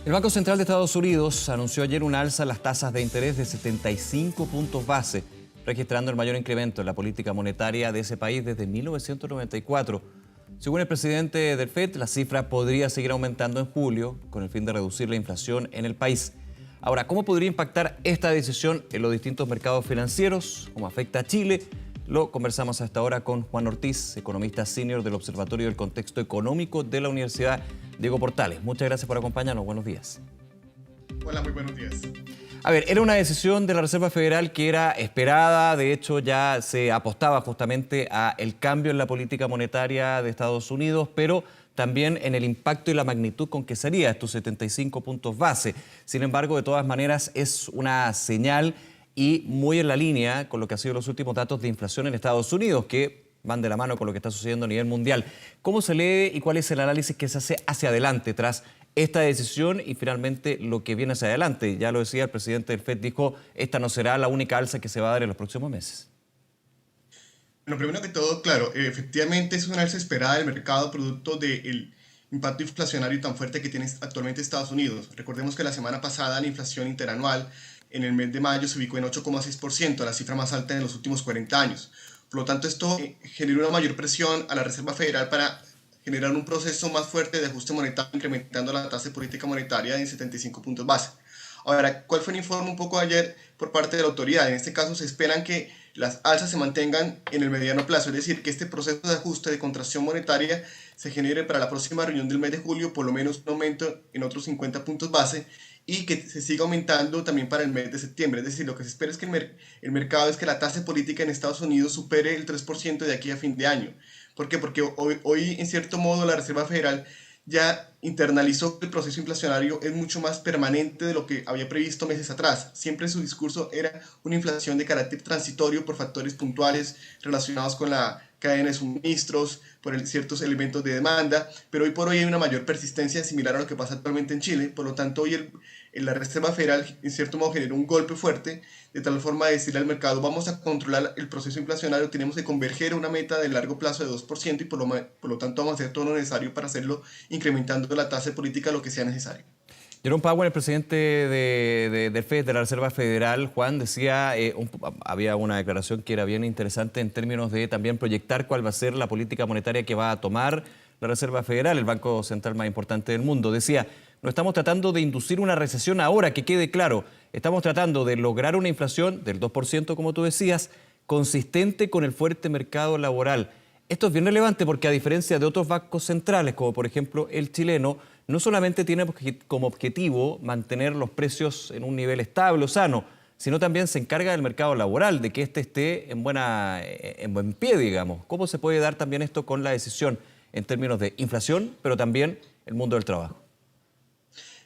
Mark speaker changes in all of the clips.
Speaker 1: El Banco Central de Estados Unidos anunció ayer un alza en las tasas de interés de 75 puntos base, registrando el mayor incremento en la política monetaria de ese país desde 1994. Según el presidente del FED, la cifra podría seguir aumentando en julio con el fin de reducir la inflación en el país. Ahora, ¿cómo podría impactar esta decisión en los distintos mercados financieros? ¿Cómo afecta a Chile? Lo conversamos hasta ahora con Juan Ortiz, economista senior del Observatorio del Contexto Económico de la Universidad Diego Portales. Muchas gracias por acompañarnos. Buenos días.
Speaker 2: Hola, muy buenos días.
Speaker 1: A ver, era una decisión de la Reserva Federal que era esperada. De hecho, ya se apostaba justamente a el cambio en la política monetaria de Estados Unidos, pero también en el impacto y la magnitud con que sería estos 75 puntos base. Sin embargo, de todas maneras, es una señal y muy en la línea con lo que han sido los últimos datos de inflación en Estados Unidos, que van de la mano con lo que está sucediendo a nivel mundial. ¿Cómo se lee y cuál es el análisis que se hace hacia adelante tras esta decisión y finalmente lo que viene hacia adelante? Ya lo decía el presidente del FED, dijo, esta no será la única alza que se va a dar en los próximos meses.
Speaker 2: Bueno, primero que todo, claro, efectivamente es una alza esperada del mercado producto del impacto inflacionario tan fuerte que tiene actualmente Estados Unidos. Recordemos que la semana pasada la inflación interanual en el mes de mayo se ubicó en 8,6%, la cifra más alta en los últimos 40 años. Por lo tanto, esto generó una mayor presión a la Reserva Federal para generar un proceso más fuerte de ajuste monetario, incrementando la tasa de política monetaria en 75 puntos base. Ahora, ¿cuál fue el informe un poco ayer por parte de la autoridad? En este caso, se esperan que las alzas se mantengan en el mediano plazo, es decir, que este proceso de ajuste de contracción monetaria se genere para la próxima reunión del mes de julio por lo menos un aumento en otros 50 puntos base y que se siga aumentando también para el mes de septiembre. Es decir, lo que se espera es que el mercado es que la tasa política en Estados Unidos supere el 3% de aquí a fin de año. ¿Por qué? Porque hoy en cierto modo, la Reserva Federal ya internalizó que el proceso inflacionario es mucho más permanente de lo que había previsto meses atrás. Siempre su discurso era una inflación de carácter transitorio por factores puntuales relacionados con la cadena de suministros, por ciertos elementos de demanda, pero hoy por hoy hay una mayor persistencia similar a lo que pasa actualmente en Chile. Por lo tanto, hoy la Reserva Federal en cierto modo generó un golpe fuerte de tal forma de decirle al mercado: vamos a controlar el proceso inflacionario, tenemos que converger a una meta de largo plazo de 2% y por lo tanto vamos a hacer todo lo necesario para hacerlo, incrementando la tasa de política lo que sea necesario.
Speaker 1: Jerome Powell, el presidente del FED, de la Reserva Federal, Juan, decía, había una declaración que era bien interesante en términos de también proyectar cuál va a ser la política monetaria que va a tomar la Reserva Federal, el banco central más importante del mundo. Decía, no estamos tratando de inducir una recesión ahora, que quede claro, estamos tratando de lograr una inflación del 2%, como tú decías, consistente con el fuerte mercado laboral. Esto es bien relevante porque, a diferencia de otros bancos centrales, como por ejemplo el chileno, no solamente tiene como objetivo mantener los precios en un nivel estable o sano, sino también se encarga del mercado laboral, de que éste esté en buen pie, digamos. ¿Cómo se puede dar también esto con la decisión en términos de inflación, pero también el mundo del trabajo?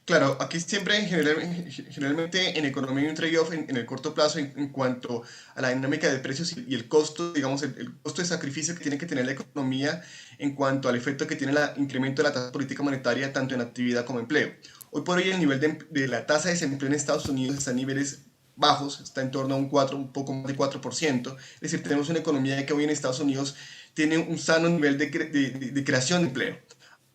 Speaker 2: Claro, aquí siempre generalmente en economía hay un trade-off en el corto plazo en cuanto a la dinámica de precios y el costo, digamos, el costo de sacrificio que tiene que tener la economía en cuanto al efecto que tiene el incremento de la tasa política monetaria tanto en actividad como empleo. Hoy por hoy el nivel de la tasa de desempleo en Estados Unidos está a niveles bajos, está en torno a un poco más de 4%, es decir, tenemos una economía que hoy en Estados Unidos tiene un sano nivel de creación de empleo.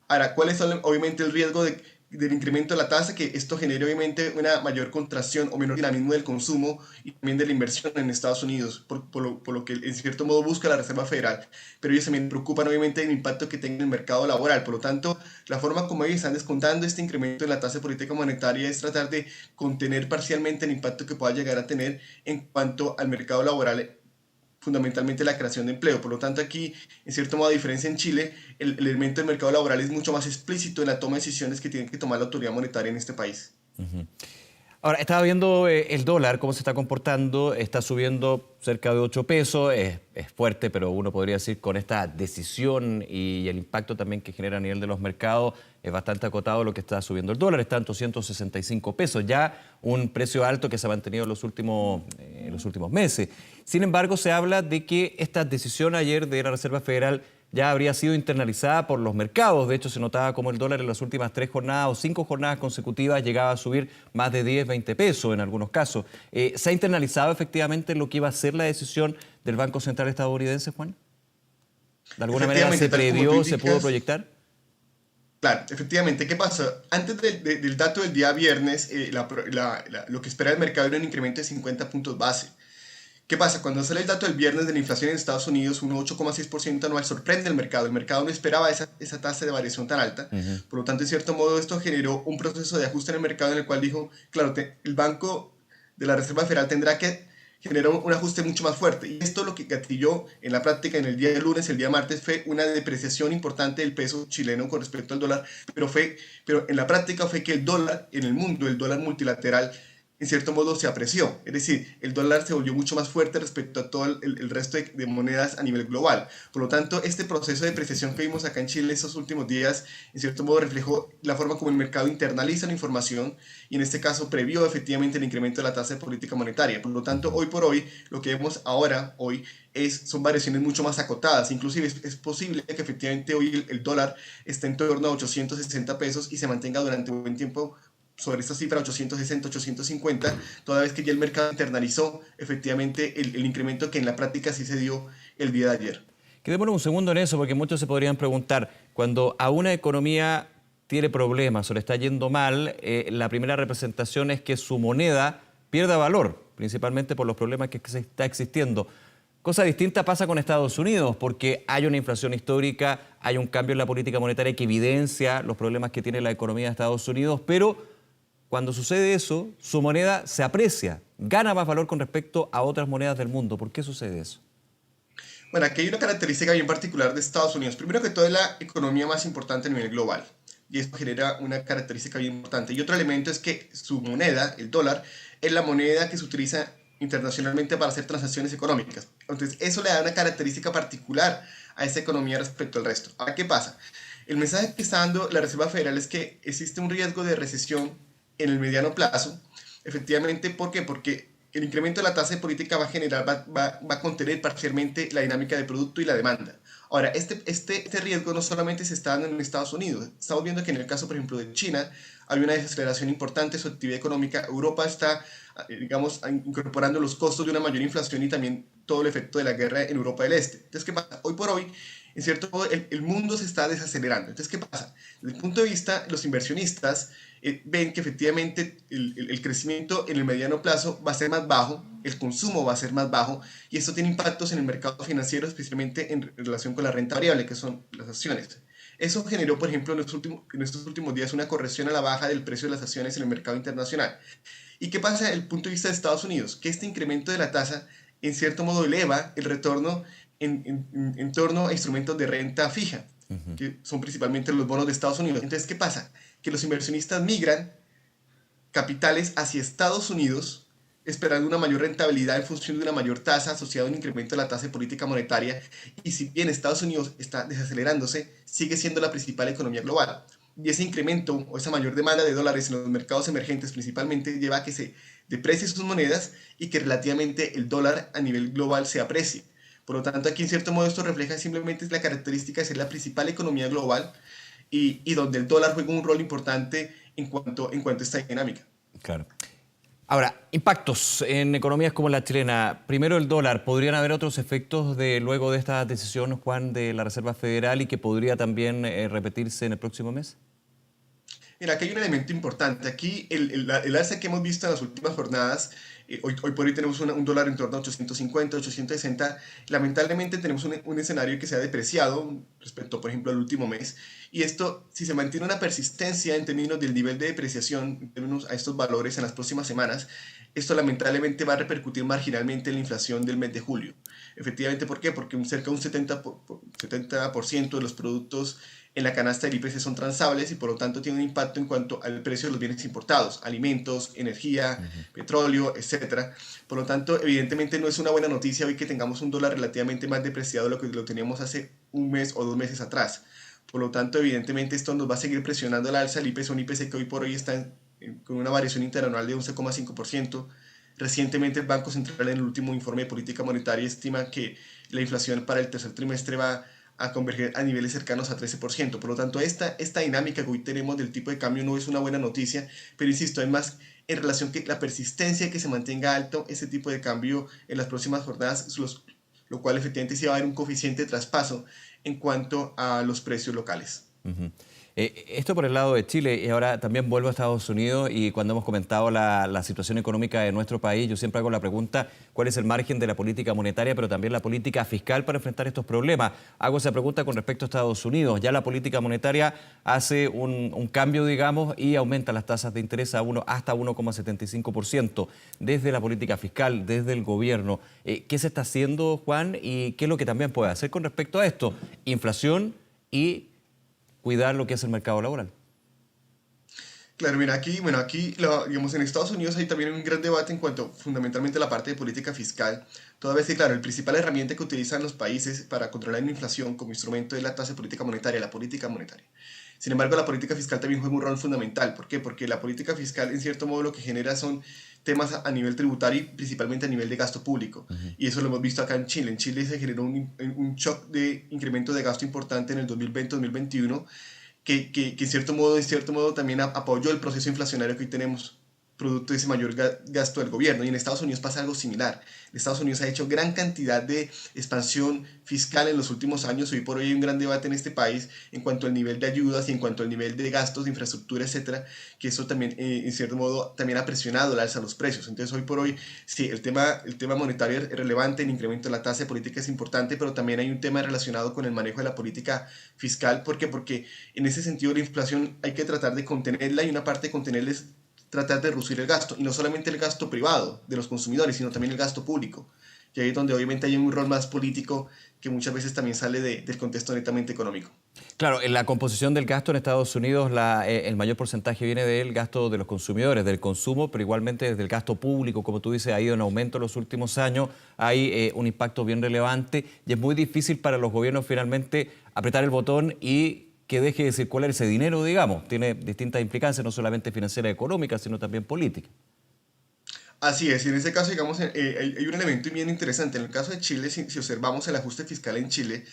Speaker 2: Ahora, ¿cuál es obviamente el riesgo del incremento de la tasa? Que esto genere obviamente una mayor contracción o menor dinamismo del consumo y también de la inversión en Estados Unidos, por lo que en cierto modo busca la Reserva Federal. Pero ellos también preocupan obviamente del impacto que tenga en el mercado laboral. Por lo tanto, la forma como ellos están descontando este incremento en la tasa de política monetaria es tratar de contener parcialmente el impacto que pueda llegar a tener en cuanto al mercado laboral, fundamentalmente la creación de empleo. Por lo tanto, aquí, en cierto modo, a diferencia en Chile, el elemento del mercado laboral es mucho más explícito en la toma de decisiones que tiene que tomar la autoridad monetaria en este país.
Speaker 1: Ahora, estaba viendo el dólar, cómo se está comportando, está subiendo cerca de 8 pesos, es fuerte, pero uno podría decir con esta decisión y el impacto también que genera a nivel de los mercados, es bastante acotado lo que está subiendo el dólar, está en 265 pesos, ya un precio alto que se ha mantenido en los últimos meses. Sin embargo, se habla de que esta decisión ayer de la Reserva Federal ya habría sido internalizada por los mercados. De hecho, se notaba como el dólar en las últimas 3 jornadas o 5 jornadas consecutivas llegaba a subir más de 10, 20 pesos en algunos casos. ¿Se ha internalizado efectivamente lo que iba a ser la decisión del Banco Central estadounidense, Juan? ¿De alguna manera se previó, se pudo proyectar?
Speaker 2: Claro, efectivamente, ¿qué pasó? Antes del dato del día viernes, lo que espera el mercado era un incremento de 50 puntos base. ¿Qué pasa? Cuando sale el dato del viernes de la inflación en Estados Unidos, un 8,6% anual, sorprende al mercado. El mercado no esperaba esa tasa de variación tan alta.
Speaker 1: Ujú.
Speaker 2: Por lo tanto, en cierto modo, esto generó un proceso de ajuste en el mercado en el cual dijo, claro, el Banco de la Reserva Federal tendrá que generar un ajuste mucho más fuerte. Y esto lo que gatilló en la práctica en el día de lunes, el día martes, fue una depreciación importante del peso chileno con respecto al dólar, pero en la práctica fue que el dólar en el mundo, el dólar multilateral, en cierto modo se apreció. Es decir, el dólar se volvió mucho más fuerte respecto a todo el resto de monedas a nivel global. Por lo tanto, este proceso de depreciación que vimos acá en Chile estos últimos días, en cierto modo reflejó la forma como el mercado internaliza la información y en este caso previó efectivamente el incremento de la tasa de política monetaria. Por lo tanto, hoy por hoy, lo que vemos hoy, son variaciones mucho más acotadas. Inclusive es posible que efectivamente hoy el dólar esté en torno a 860 pesos y se mantenga durante un buen tiempo sobre esta cifra 860, 850, toda vez que ya el mercado internalizó efectivamente el incremento que en la práctica sí se dio el día de ayer.
Speaker 1: Quedémonos un segundo en eso, porque muchos se podrían preguntar, cuando a una economía tiene problemas o le está yendo mal, la primera representación es que su moneda pierda valor, principalmente por los problemas que se está existiendo. Cosa distinta pasa con Estados Unidos, porque hay una inflación histórica, hay un cambio en la política monetaria que evidencia los problemas que tiene la economía de Estados Unidos, pero cuando sucede eso, su moneda se aprecia, gana más valor con respecto a otras monedas del mundo. ¿Por qué sucede eso?
Speaker 2: Bueno, aquí hay una característica bien particular de Estados Unidos. Primero que todo es la economía más importante a nivel global. Y esto genera una característica bien importante. Y otro elemento es que su moneda, el dólar, es la moneda que se utiliza internacionalmente para hacer transacciones económicas. Entonces, eso le da una característica particular a esta economía respecto al resto. Ahora, ¿qué pasa? El mensaje que está dando la Reserva Federal es que existe un riesgo de recesión en el mediano plazo. Efectivamente, ¿por qué? Porque el incremento de la tasa de política va a generar, va a contener parcialmente la dinámica de producto y la demanda. Ahora, este riesgo no solamente se está dando en Estados Unidos. Estamos viendo que en el caso, por ejemplo, de China, hay una desaceleración importante de su actividad económica. Europa está, digamos, incorporando los costos de una mayor inflación y también todo el efecto de la guerra en Europa del Este. Entonces, ¿qué pasa? Hoy por hoy, en cierto modo, el mundo se está desacelerando. Entonces, ¿qué pasa? Desde el punto de vista, los inversionistas ven que efectivamente el crecimiento en el mediano plazo va a ser más bajo, el consumo va a ser más bajo y esto tiene impactos en el mercado financiero, especialmente en relación con la renta variable, que son las acciones. Eso generó, por ejemplo, en estos últimos días una corrección a la baja del precio de las acciones en el mercado internacional. ¿Y qué pasa desde el punto de vista de Estados Unidos? Que este incremento de la tasa, en cierto modo, eleva el retorno en torno a instrumentos de renta fija, que son principalmente los bonos de Estados Unidos. Entonces, ¿qué pasa? Que los inversionistas migran capitales hacia Estados Unidos esperando una mayor rentabilidad en función de una mayor tasa asociada a un incremento de la tasa de política monetaria y si bien Estados Unidos está desacelerándose, sigue siendo la principal economía global. Y ese incremento o esa mayor demanda de dólares en los mercados emergentes principalmente lleva a que se deprecie sus monedas y que relativamente el dólar a nivel global se aprecie. Por lo tanto, aquí en cierto modo esto refleja simplemente la característica de ser la principal economía global y donde el dólar juega un rol importante en cuanto a esta dinámica.
Speaker 1: Claro. Ahora, impactos en economías como la chilena. Primero el dólar. ¿Podrían haber otros efectos luego de esta decisión, Juan, de la Reserva Federal y que podría también repetirse en el próximo mes?
Speaker 2: Mira, aquí hay un elemento importante. Aquí el alza que hemos visto en las últimas jornadas, hoy por hoy tenemos un dólar en torno a 850, 860. Lamentablemente tenemos un escenario que se ha depreciado respecto, por ejemplo, al último mes. Y esto, si se mantiene una persistencia en términos del nivel de depreciación, en términos a estos valores en las próximas semanas, esto lamentablemente va a repercutir marginalmente en la inflación del mes de julio. Efectivamente, ¿por qué? Porque cerca de un 70% de los productos en la canasta del IPC son transables y por lo tanto tienen un impacto en cuanto al precio de los bienes importados, alimentos, energía, petróleo, etcétera. Por lo tanto, evidentemente no es una buena noticia hoy que tengamos un dólar relativamente más depreciado de lo que lo teníamos hace un mes o 2 meses atrás. Por lo tanto, evidentemente esto nos va a seguir presionando al alza. El IPC, un IPC que hoy por hoy está con una variación interanual de 11,5%. Recientemente el Banco Central en el último informe de política monetaria estima que la inflación para el tercer trimestre va a converger a niveles cercanos a 13%. Por lo tanto, esta dinámica que hoy tenemos del tipo de cambio no es una buena noticia, pero insisto, además, en relación que la persistencia de que se mantenga alto ese tipo de cambio en las próximas jornadas, lo cual efectivamente sí va a haber un coeficiente de traspaso en cuanto a los precios locales.
Speaker 1: Uh -huh. Esto por el lado de Chile, y ahora también vuelvo a Estados Unidos, y cuando hemos comentado la situación económica de nuestro país, yo siempre hago la pregunta, ¿cuál es el margen de la política monetaria, pero también la política fiscal para enfrentar estos problemas? Hago esa pregunta con respecto a Estados Unidos. Ya la política monetaria hace un cambio, digamos, y aumenta las tasas de interés hasta 1,75%. Desde la política fiscal, desde el gobierno, ¿qué se está haciendo, Juan? ¿Y qué es lo que también puede hacer con respecto a esto? Inflación y cuidar lo que es el mercado laboral.
Speaker 2: Claro, mira, digamos, en Estados Unidos hay también un gran debate en cuanto fundamentalmente a la parte de política fiscal, toda vez que, claro, el principal herramienta que utilizan los países para controlar la inflación como instrumento es la tasa de política monetaria, la política monetaria. Sin embargo, la política fiscal también juega un rol fundamental. ¿Por qué? Porque la política fiscal, en cierto modo, lo que genera son temas a nivel tributario y principalmente a nivel de gasto público. Y eso lo hemos visto acá en Chile. En Chile se generó un shock de incremento de gasto importante en el 2020-2021 que en cierto modo también apoyó el proceso inflacionario que hoy tenemos, producto de ese mayor gasto del gobierno. Y en Estados Unidos pasa algo similar. En Estados Unidos ha hecho gran cantidad de expansión fiscal en los últimos años. Hoy por hoy hay un gran debate en este país en cuanto al nivel de ayudas y en cuanto al nivel de gastos de infraestructura, etcétera, que eso también, en cierto modo, también ha presionado el alza de los precios. Entonces, hoy por hoy, sí, el tema monetario es relevante, el incremento de la tasa de política es importante, pero también hay un tema relacionado con el manejo de la política fiscal. ¿Por qué? Porque en ese sentido la inflación hay que tratar de contenerla y una parte de contenerla es tratar de reducir el gasto, y no solamente el gasto privado de los consumidores, sino también el gasto público. Y ahí es donde obviamente hay un rol más político que muchas veces también sale del contexto netamente económico.
Speaker 1: Claro, en la composición del gasto en Estados Unidos, el mayor porcentaje viene del gasto de los consumidores, del consumo, pero igualmente desde el gasto público, como tú dices, ha ido en aumento en los últimos años, hay un impacto bien relevante y es muy difícil para los gobiernos finalmente apretar el botón y que deje de circular ese dinero, digamos. Tiene distintas implicancias, no solamente financieras y económicas, sino también políticas.
Speaker 2: Así es, y en ese caso, digamos, hay un elemento bien interesante. En el caso de Chile, si observamos el ajuste fiscal en Chile,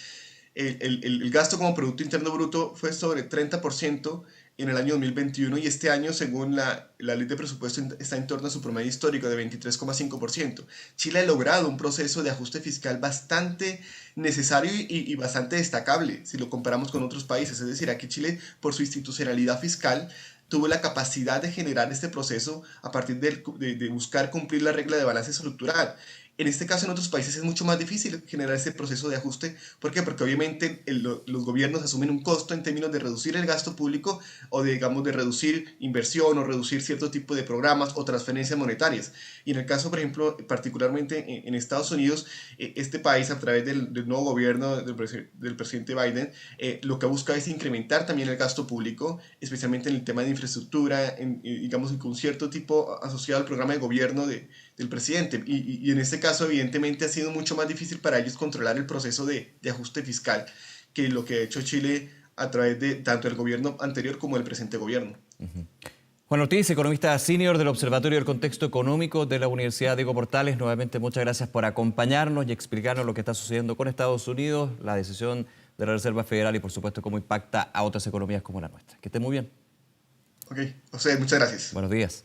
Speaker 2: el gasto como Producto Interno Bruto fue sobre 30% en el año 2021 y este año, según la ley de presupuesto, está en torno a su promedio histórico de 23,5%. Chile ha logrado un proceso de ajuste fiscal bastante necesario y bastante destacable si lo comparamos con otros países. Es decir, aquí Chile, por su institucionalidad fiscal, tuvo la capacidad de generar este proceso a partir de buscar cumplir la regla de balance estructural. En este caso, en otros países es mucho más difícil generar ese proceso de ajuste. ¿Por qué? Porque obviamente los gobiernos asumen un costo en términos de reducir el gasto público o de, digamos, de reducir inversión o reducir cierto tipo de programas o transferencias monetarias. Y en el caso, por ejemplo, particularmente en Estados Unidos, este país a través del nuevo gobierno del presidente Biden, lo que busca es incrementar también el gasto público, especialmente en el tema de infraestructura, digamos, con cierto tipo asociado al programa de gobierno del presidente. Y en este caso, evidentemente, ha sido mucho más difícil para ellos controlar el proceso de ajuste fiscal que lo que ha hecho Chile a través de tanto el gobierno anterior como el presente gobierno.
Speaker 1: Juan Ortiz, economista senior del Observatorio del Contexto Económico de la Universidad Diego Portales, nuevamente muchas gracias por acompañarnos y explicarnos lo que está sucediendo con Estados Unidos, la decisión de la Reserva Federal y por supuesto cómo impacta a otras economías como la nuestra. Que esté muy bien.
Speaker 2: Ok, José, muchas gracias.
Speaker 1: Buenos días.